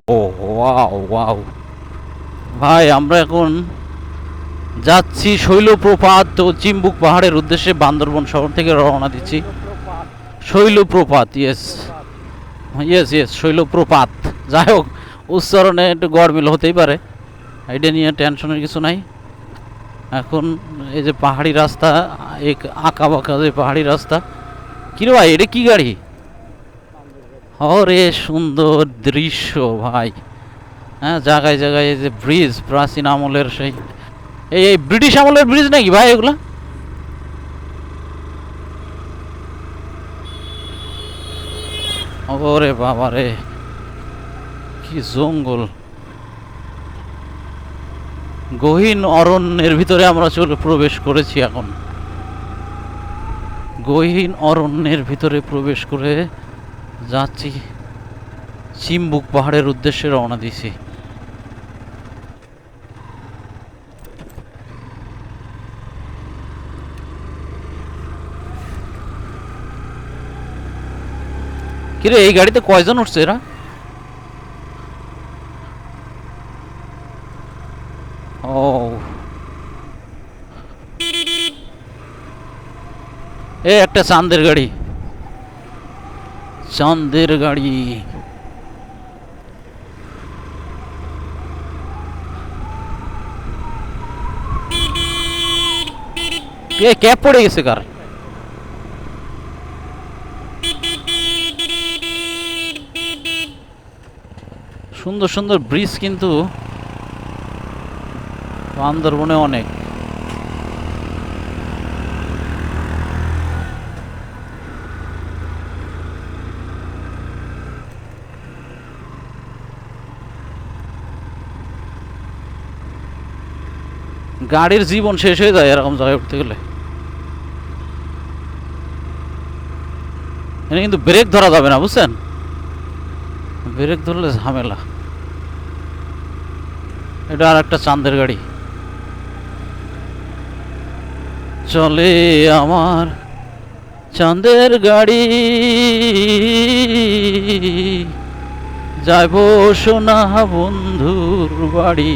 ও wow wow ভাই, আমরা এখন যাচ্ছি শৈলপ্রপাত ও চিম্বুক পাহাড়ের উদ্দেশ্যে। বান্দরবন শহর থেকে রওনা দিচ্ছি। Shoilopropat, yes yes yes, Shoilopropat. যাই হোক, উচ্চারণে একটু গড়মিল হতেই পারে, এটা নিয়ে টেনশনের কিছু নাই। এখন এই যে পাহাড়ি রাস্তা, এক আঁকা বাঁকা যে পাহাড়ি রাস্তা। কিরে ভাই, এটা কি গাড়ি? হরে সুন্দর দৃশ্য ভাই। হ্যাঁ, জায়গায় জায়গায় এই যে ব্রিজ, প্রাচীন আমলের সেই এই ব্রিটিশ আমলের ব্রিজ নাকি ভাই এগুলা? ওরে বাবা রে, কি জঙ্গল! গহীন অরণ্যের ভিতরে আমরা প্রবেশ করেছি। এখন গহীন অরণ্যের ভিতরে প্রবেশ করে যাচ্ছি, চিম্বুক পাহাড়ের উদ্দেশ্যে রওনা দিছি। কিরে, এই গাড়িতে কয়জন উঠছে এরা? ও, এ একটা চাঁদের গাড়ি, চাঁদের গাড়ি। এ ক্যাপ পড়ে গেছে কার? সুন্দর সুন্দর ব্রিজ কিন্তু বান্দরবনে অনেক। গাড়ির জীবন শেষ হয়ে যায় এরকম জায়গায় উঠতে গেলে। এখানে কিন্তু ব্রেক ধরা যাবে না, বুঝছেন? ব্রেক ধরলে ঝামেলা। এটা আর একটা চাঁদের গাড়ি। চলে আমার চাঁদের গাড়ি, যাইব সোনা বন্ধুর বাড়ি।